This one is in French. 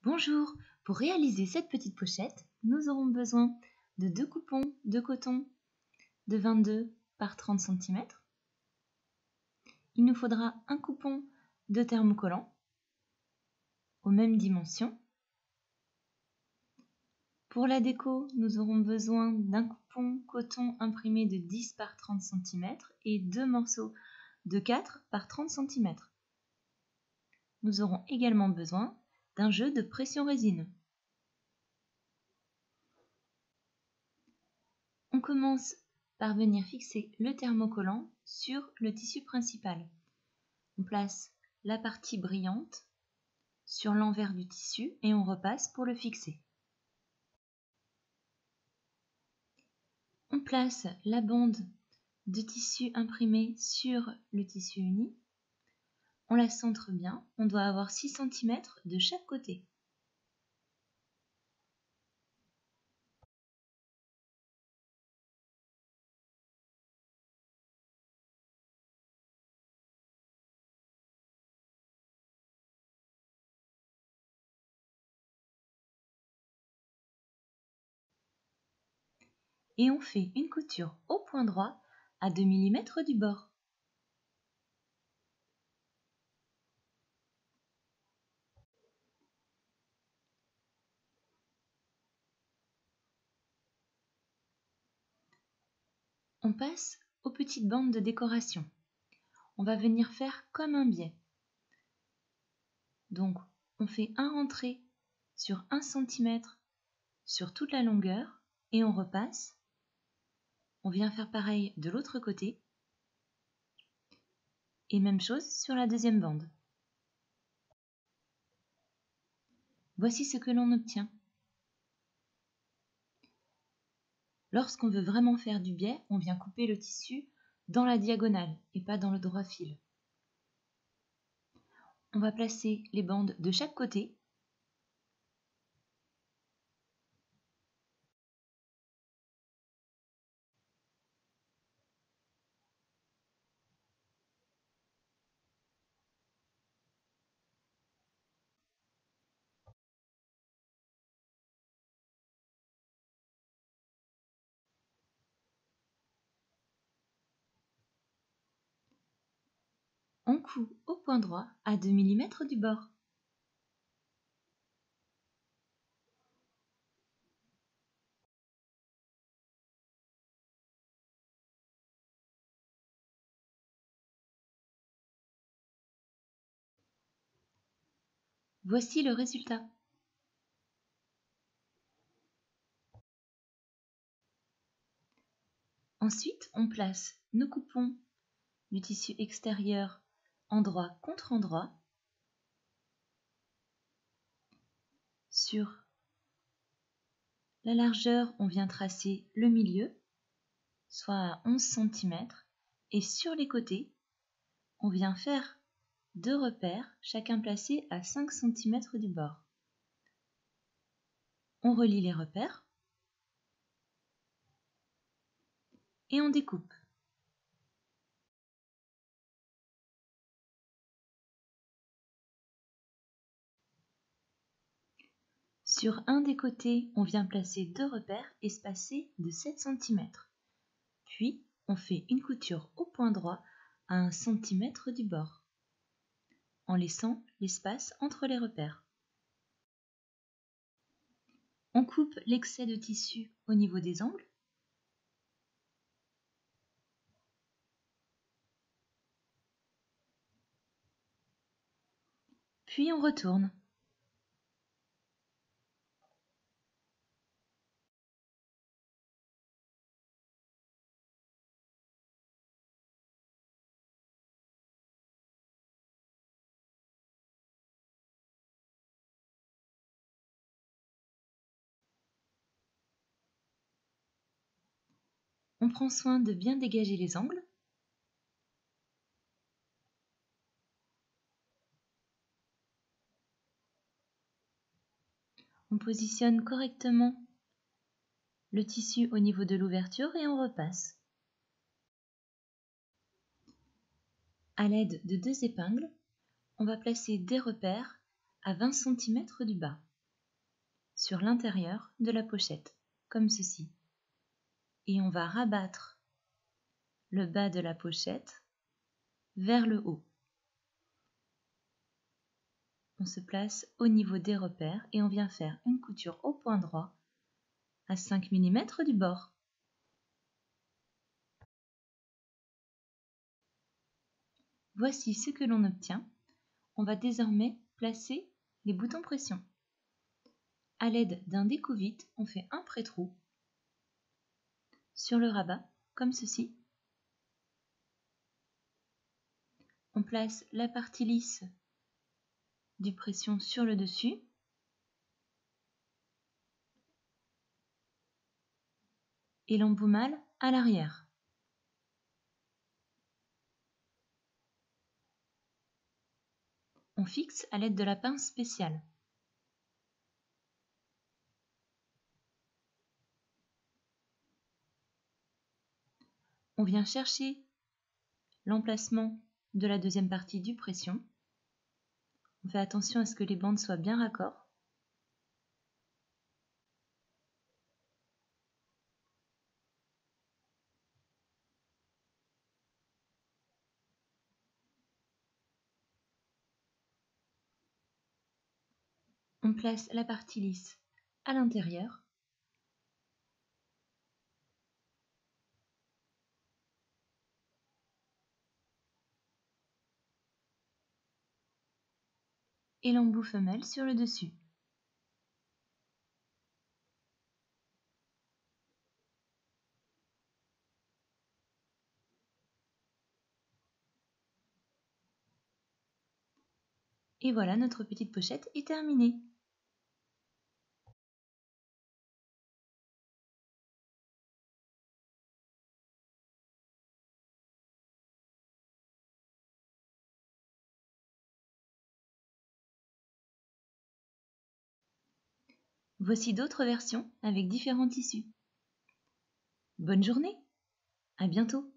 Bonjour, pour réaliser cette petite pochette, nous aurons besoin de 2 coupons de coton de 22 par 30 cm. Il nous faudra un coupon de thermocollant aux mêmes dimensions. Pour la déco, nous aurons besoin d'un coupon coton imprimé de 10 par 30 cm et 2 morceaux de 4 par 30 cm. Nous aurons également besoin d'un jeu de pression résine. On commence par venir fixer le thermocollant sur le tissu principal. On place la partie brillante sur l'envers du tissu et on repasse pour le fixer. On place la bande de tissu imprimé sur le tissu uni. On la centre bien, on doit avoir 6 cm de chaque côté. Et on fait une couture au point droit à 2 mm du bord. On passe aux petites bandes de décoration. On va venir faire comme un biais. Donc, on fait un rentré sur 1 cm sur toute la longueur et on repasse. On vient faire pareil de l'autre côté. Et même chose sur la deuxième bande. Voici ce que l'on obtient. Lorsqu'on veut vraiment faire du biais, on vient couper le tissu dans la diagonale et pas dans le droit fil. On va placer les bandes de chaque côté. On coud au point droit à 2 mm du bord. Voici le résultat. Ensuite, on place nos coupons du tissu extérieur endroit contre endroit sur la largeur. On vient tracer le milieu, soit à 11 cm, et sur les côtés, on vient faire 2 repères, chacun placé à 5 cm du bord. On relie les repères et on découpe. Sur un des côtés, on vient placer 2 repères espacés de 7 cm. Puis, on fait une couture au point droit à 1 cm du bord, en laissant l'espace entre les repères. On coupe l'excès de tissu au niveau des angles. Puis on retourne. On prend soin de bien dégager les angles. On positionne correctement le tissu au niveau de l'ouverture et on repasse. À l'aide de 2 épingles, on va placer des repères à 20 cm du bas. sur l'intérieur de la pochette, comme ceci. Et on va rabattre le bas de la pochette vers le haut. On se place au niveau des repères et on vient faire une couture au point droit à 5 mm du bord. Voici ce que l'on obtient. On va désormais placer les boutons pression. À l'aide d'un découvite, on fait un pré-trou sur le rabat, comme ceci. On place la partie lisse du pression sur le dessus. Et l'embout mâle à l'arrière. On fixe à l'aide de la pince spéciale. On vient chercher l'emplacement de la deuxième partie du pression. On fait attention à ce que les bandes soient bien raccords. On place la partie lisse à l'intérieur. Et l'embout femelle sur le dessus. Et voilà, notre petite pochette est terminée. Voici d'autres versions avec différents tissus. Bonne journée, à bientôt.